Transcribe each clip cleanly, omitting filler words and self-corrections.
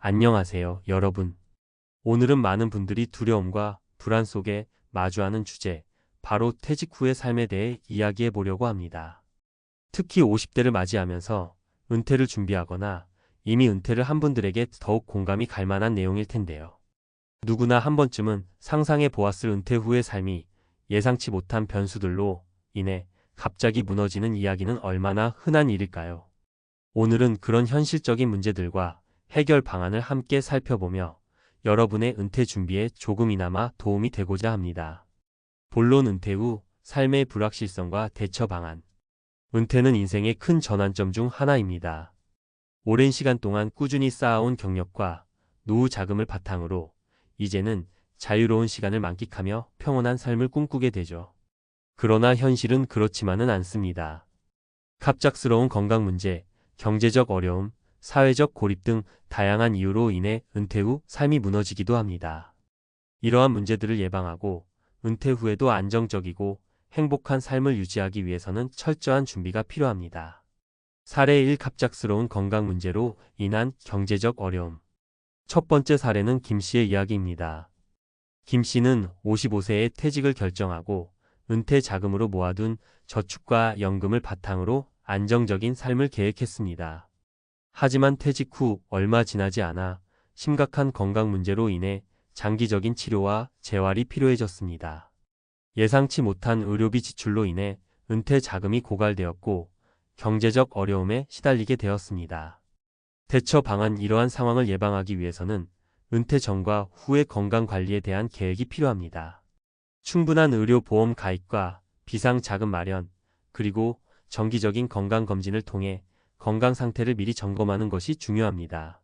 안녕하세요, 여러분. 오늘은 많은 분들이 두려움과 불안 속에 마주하는 주제, 바로 퇴직 후의 삶에 대해 이야기해 보려고 합니다. 특히 50대를 맞이하면서 은퇴를 준비하거나 이미 은퇴를 한 분들에게 더욱 공감이 갈 만한 내용일 텐데요. 누구나 한 번쯤은 상상해 보았을 은퇴 후의 삶이 예상치 못한 변수들로 인해 갑자기 무너지는 이야기는 얼마나 흔한 일일까요? 오늘은 그런 현실적인 문제들과 해결 방안을 함께 살펴보며 여러분의 은퇴 준비에 조금이나마 도움이 되고자 합니다. 본론 은퇴 후 삶의 불확실성과 대처 방안. 은퇴는 인생의 큰 전환점 중 하나입니다. 오랜 시간 동안 꾸준히 쌓아온 경력과 노후 자금을 바탕으로 이제는 자유로운 시간을 만끽하며 평온한 삶을 꿈꾸게 되죠. 그러나 현실은 그렇지만은 않습니다. 갑작스러운 건강 문제, 경제적 어려움, 사회적 고립 등 다양한 이유로 인해 은퇴 후 삶이 무너지기도 합니다. 이러한 문제들을 예방하고 은퇴 후에도 안정적이고 행복한 삶을 유지하기 위해서는 철저한 준비가 필요합니다. 사례 1. 갑작스러운 건강 문제로 인한 경제적 어려움. 첫 번째 사례는 김 씨의 이야기입니다. 김 씨는 55세에 퇴직을 결정하고 은퇴 자금으로 모아둔 저축과 연금을 바탕으로 안정적인 삶을 계획했습니다. 하지만 퇴직 후 얼마 지나지 않아 심각한 건강 문제로 인해 장기적인 치료와 재활이 필요해졌습니다. 예상치 못한 의료비 지출로 인해 은퇴 자금이 고갈되었고 경제적 어려움에 시달리게 되었습니다. 대처 방안. 이러한 상황을 예방하기 위해서는 은퇴 전과 후의 건강 관리에 대한 계획이 필요합니다. 충분한 의료보험 가입과 비상 자금 마련, 그리고 정기적인 건강검진을 통해 건강 상태를 미리 점검하는 것이 중요합니다.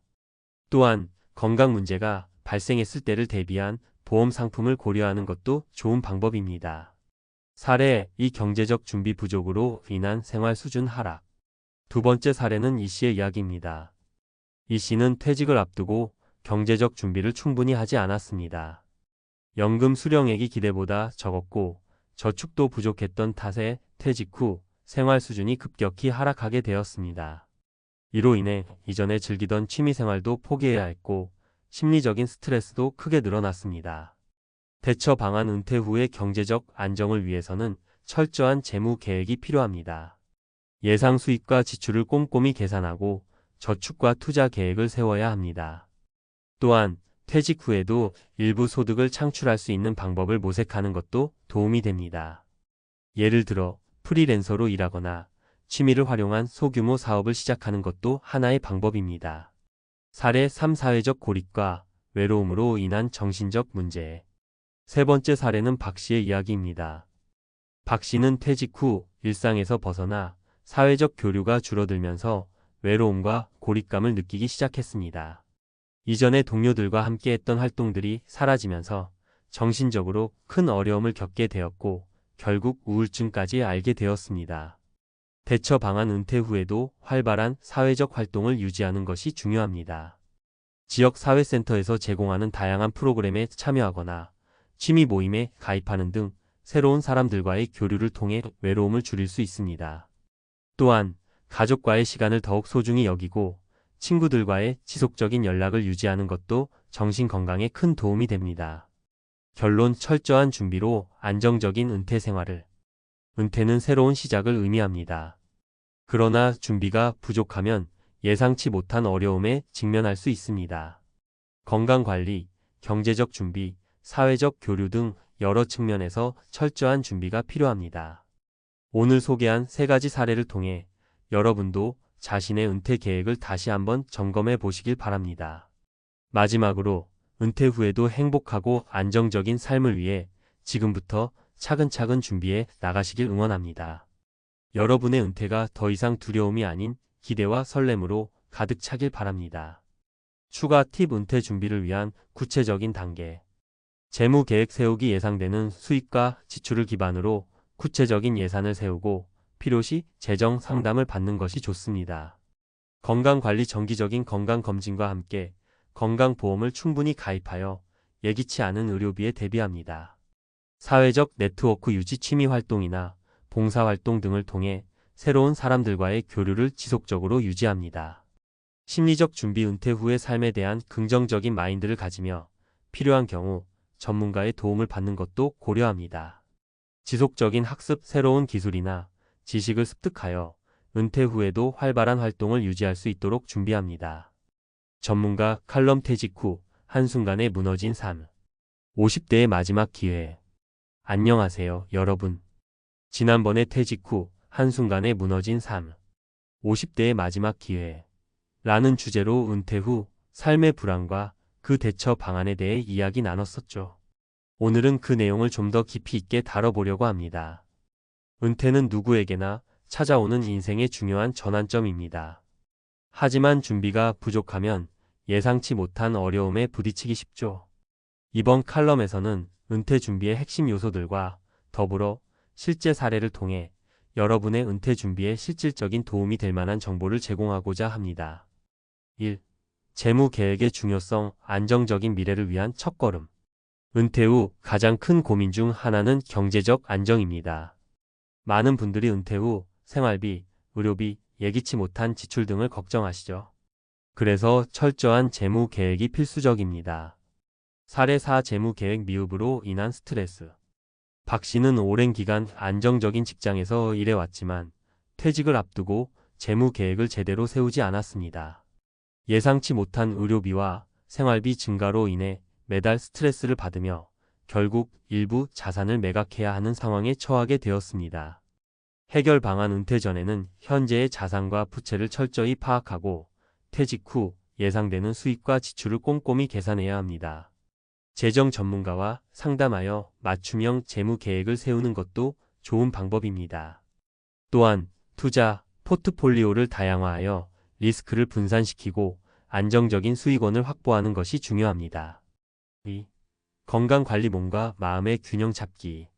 또한 건강 문제가 발생했을 때를 대비한 보험 상품을 고려하는 것도 좋은 방법입니다. 사례 2. 경제적 준비 부족으로 인한 생활 수준 하락. 두 번째 사례는 이 씨의 이야기입니다. 이 씨는 퇴직을 앞두고 경제적 준비를 충분히 하지 않았습니다. 연금 수령액이 기대보다 적었고 저축도 부족했던 탓에 퇴직 후 생활 수준이 급격히 하락하게 되었습니다. 이로 인해 이전에 즐기던 취미생활도 포기해야 했고 심리적인 스트레스도 크게 늘어났습니다. 대처 방안. 은퇴 후의 경제적 안정을 위해서는 철저한 재무 계획이 필요합니다. 예상 수입과 지출을 꼼꼼히 계산하고 저축과 투자 계획을 세워야 합니다. 또한 퇴직 후에도 일부 소득을 창출할 수 있는 방법을 모색하는 것도 도움이 됩니다. 예를 들어 프리랜서로 일하거나 취미를 활용한 소규모 사업을 시작하는 것도 하나의 방법입니다. 사례 3. 사회적 고립과 외로움으로 인한 정신적 문제. 세 번째 사례는 박 씨의 이야기입니다. 박 씨는 퇴직 후 일상에서 벗어나 사회적 교류가 줄어들면서 외로움과 고립감을 느끼기 시작했습니다. 이전에 동료들과 함께 했던 활동들이 사라지면서 정신적으로 큰 어려움을 겪게 되었고 결국 우울증까지 앓게 되었습니다. 대처 방안. 은퇴 후에도 활발한 사회적 활동을 유지하는 것이 중요합니다. 지역 사회센터에서 제공하는 다양한 프로그램에 참여하거나 취미 모임에 가입하는 등 새로운 사람들과의 교류를 통해 외로움을 줄일 수 있습니다. 또한 가족과의 시간을 더욱 소중히 여기고 친구들과의 지속적인 연락을 유지하는 것도 정신 건강에 큰 도움이 됩니다. 결론. 철저한 준비로 안정적인 은퇴 생활을. 은퇴는 새로운 시작을 의미합니다. 그러나 준비가 부족하면 예상치 못한 어려움에 직면할 수 있습니다. 건강관리, 경제적 준비, 사회적 교류 등 여러 측면에서 철저한 준비가 필요합니다. 오늘 소개한 세 가지 사례를 통해 여러분도 자신의 은퇴 계획을 다시 한번 점검해 보시길 바랍니다. 마지막으로 은퇴 후에도 행복하고 안정적인 삶을 위해 지금부터 차근차근 준비해 나가시길 응원합니다. 여러분의 은퇴가 더 이상 두려움이 아닌 기대와 설렘으로 가득 차길 바랍니다. 추가 팁. 은퇴 준비를 위한 구체적인 단계. 재무 계획 세우기. 예상되는 수입과 지출을 기반으로 구체적인 예산을 세우고 필요시 재정 상담을 받는 것이 좋습니다. 건강관리. 정기적인 건강검진과 함께 건강보험을 충분히 가입하여 예기치 않은 의료비에 대비합니다. 사회적 네트워크 유지. 취미활동이나 봉사활동 등을 통해 새로운 사람들과의 교류를 지속적으로 유지합니다. 심리적 준비 은퇴 후의 삶에 대한 긍정적인 마인드를 가지며 필요한 경우 전문가의 도움을 받는 것도 고려합니다. 지속적인 학습, 새로운 기술이나 지식을 습득하여 은퇴 후에도 활발한 활동을 유지할 수 있도록 준비합니다. 전문가 칼럼 퇴직 후 한순간에 무너진 삶. 50대의 마지막 기회. 안녕하세요, 여러분. 지난번에 퇴직 후 한순간에 무너진 삶. 50대의 마지막 기회. 라는 주제로 은퇴 후 삶의 불안과 그 대처 방안에 대해 이야기 나눴었죠. 오늘은 그 내용을 좀 더 깊이 있게 다뤄보려고 합니다. 은퇴는 누구에게나 찾아오는 인생의 중요한 전환점입니다. 하지만 준비가 부족하면 예상치 못한 어려움에 부딪히기 쉽죠. 이번 칼럼에서는 은퇴 준비의 핵심 요소들과 더불어 실제 사례를 통해 여러분의 은퇴 준비에 실질적인 도움이 될 만한 정보를 제공하고자 합니다. 1. 재무 계획의 중요성, 안정적인 미래를 위한 첫걸음. 은퇴 후 가장 큰 고민 중 하나는 경제적 안정입니다. 많은 분들이 은퇴 후 생활비, 의료비, 예기치 못한 지출 등을 걱정하시죠. 그래서 철저한 재무 계획이 필수적입니다. 사례 4. 재무 계획 미흡으로 인한 스트레스. 박 씨는 오랜 기간 안정적인 직장에서 일해왔지만 퇴직을 앞두고 재무 계획을 제대로 세우지 않았습니다. 예상치 못한 의료비와 생활비 증가로 인해 매달 스트레스를 받으며 결국 일부 자산을 매각해야 하는 상황에 처하게 되었습니다. 해결 방안. 은퇴 전에는 현재의 자산과 부채를 철저히 파악하고 퇴직 후 예상되는 수입과 지출을 꼼꼼히 계산해야 합니다. 재정 전문가와 상담하여 맞춤형 재무 계획을 세우는 것도 좋은 방법입니다. 또한 투자, 포트폴리오를 다양화하여 리스크를 분산시키고 안정적인 수익원을 확보하는 것이 중요합니다. 2. 건강관리. 몸과 마음의 균형 잡기.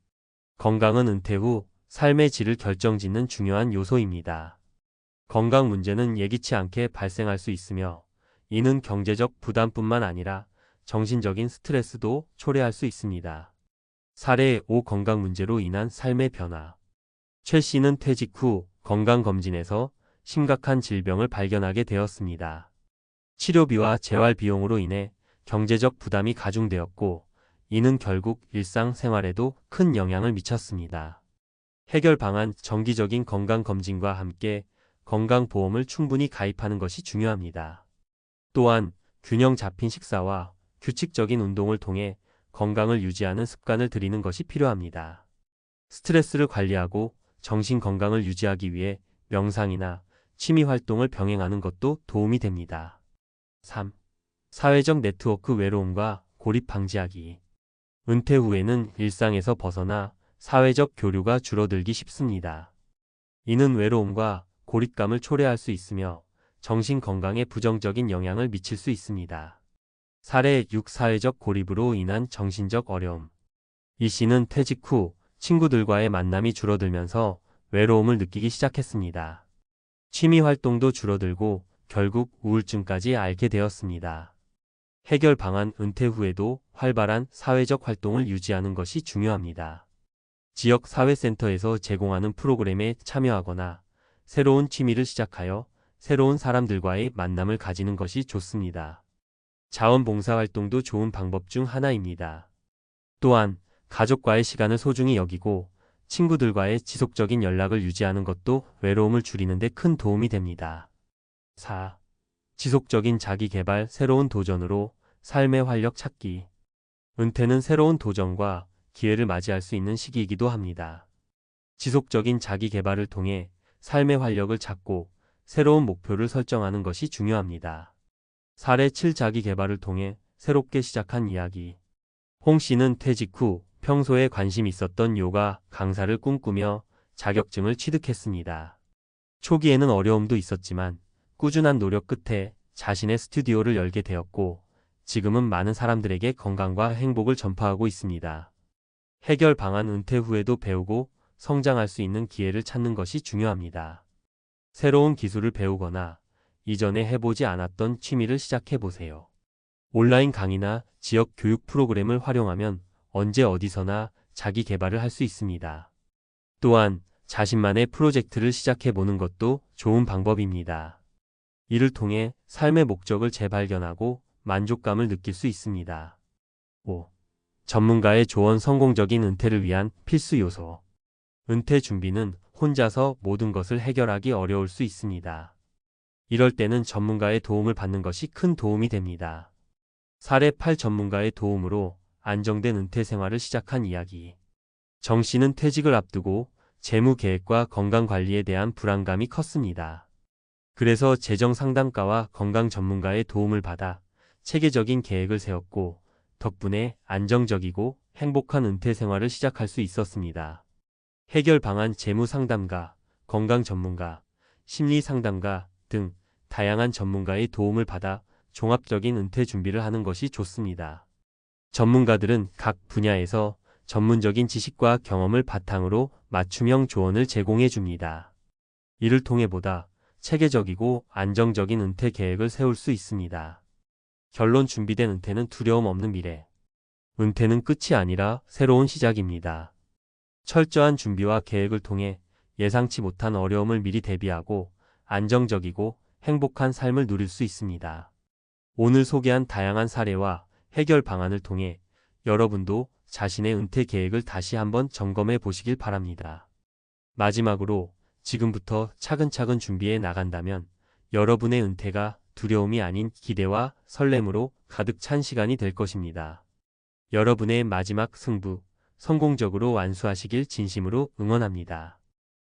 건강은 은퇴 후 삶의 질을 결정짓는 중요한 요소입니다. 건강 문제는 예기치 않게 발생할 수 있으며 이는 경제적 부담뿐만 아니라 정신적인 스트레스도 초래할 수 있습니다. 사례 5. 건강 문제로 인한 삶의 변화. 최 씨는 퇴직 후 건강검진에서 심각한 질병을 발견하게 되었습니다. 치료비와 재활 비용으로 인해 경제적 부담이 가중되었고 이는 결국 일상생활에도 큰 영향을 미쳤습니다. 해결 방안. 정기적인 건강검진과 함께 건강보험을 충분히 가입하는 것이 중요합니다. 또한 균형 잡힌 식사와 규칙적인 운동을 통해 건강을 유지하는 습관을 들이는 것이 필요합니다. 스트레스를 관리하고 정신 건강을 유지하기 위해 명상이나 취미 활동을 병행하는 것도 도움이 됩니다. 3. 사회적 네트워크. 외로움과 고립 방지하기. 은퇴 후에는 일상에서 벗어나 사회적 교류가 줄어들기 쉽습니다. 이는 외로움과 고립감을 초래할 수 있으며 정신 건강에 부정적인 영향을 미칠 수 있습니다. 사례 6. 사회적 고립으로 인한 정신적 어려움. 이 씨는 퇴직 후 친구들과의 만남이 줄어들면서 외로움을 느끼기 시작했습니다. 취미 활동도 줄어들고 결국 우울증까지 앓게 되었습니다. 해결 방안. 은퇴 후에도 활발한 사회적 활동을 유지하는 것이 중요합니다. 지역 사회센터에서 제공하는 프로그램에 참여하거나 새로운 취미를 시작하여 새로운 사람들과의 만남을 가지는 것이 좋습니다. 자원봉사 활동도 좋은 방법 중 하나입니다. 또한 가족과의 시간을 소중히 여기고 친구들과의 지속적인 연락을 유지하는 것도 외로움을 줄이는 데 큰 도움이 됩니다. 4. 지속적인 자기 개발. 새로운 도전으로 삶의 활력 찾기. 은퇴는 새로운 도전과 기회를 맞이할 수 있는 시기이기도 합니다. 지속적인 자기 개발을 통해 삶의 활력을 찾고 새로운 목표를 설정하는 것이 중요합니다. 사례 7. 자기 개발을 통해 새롭게 시작한 이야기. 홍 씨는 퇴직 후 평소에 관심 있었던 요가 강사를 꿈꾸며 자격증을 취득했습니다. 초기에는 어려움도 있었지만 꾸준한 노력 끝에 자신의 스튜디오를 열게 되었고 지금은 많은 사람들에게 건강과 행복을 전파하고 있습니다. 해결 방안. 은퇴 후에도 배우고 성장할 수 있는 기회를 찾는 것이 중요합니다. 새로운 기술을 배우거나 이전에 해보지 않았던 취미를 시작해 보세요. 온라인 강의나 지역 교육 프로그램을 활용하면 언제 어디서나 자기 개발을 할 수 있습니다. 또한 자신만의 프로젝트를 시작해 보는 것도 좋은 방법입니다. 이를 통해 삶의 목적을 재발견하고 만족감을 느낄 수 있습니다. 5. 전문가의 조언. 성공적인 은퇴를 위한 필수 요소. 은퇴 준비는 혼자서 모든 것을 해결하기 어려울 수 있습니다. 이럴 때는 전문가의 도움을 받는 것이 큰 도움이 됩니다. 사례 8. 전문가의 도움으로 안정된 은퇴 생활을 시작한 이야기. 정 씨는 퇴직을 앞두고 재무 계획과 건강 관리에 대한 불안감이 컸습니다. 그래서 재정 상담가와 건강 전문가의 도움을 받아 체계적인 계획을 세웠고, 덕분에 안정적이고 행복한 은퇴 생활을 시작할 수 있었습니다. 해결 방안. 재무 상담가, 건강 전문가, 심리 상담가 등 다양한 전문가의 도움을 받아 종합적인 은퇴 준비를 하는 것이 좋습니다. 전문가들은 각 분야에서 전문적인 지식과 경험을 바탕으로 맞춤형 조언을 제공해 줍니다. 이를 통해 보다 체계적이고 안정적인 은퇴 계획을 세울 수 있습니다. 결론. 준비된 은퇴는 두려움 없는 미래. 은퇴는 끝이 아니라 새로운 시작입니다. 철저한 준비와 계획을 통해 예상치 못한 어려움을 미리 대비하고 안정적이고 행복한 삶을 누릴 수 있습니다. 오늘 소개한 다양한 사례와 해결 방안을 통해 여러분도 자신의 은퇴 계획을 다시 한번 점검해 보시길 바랍니다. 마지막으로, 지금부터 차근차근 준비해 나간다면 여러분의 은퇴가 두려움이 아닌 기대와 설렘으로 가득 찬 시간이 될 것입니다. 여러분의 마지막 승부 성공적으로 완수하시길 진심으로 응원합니다.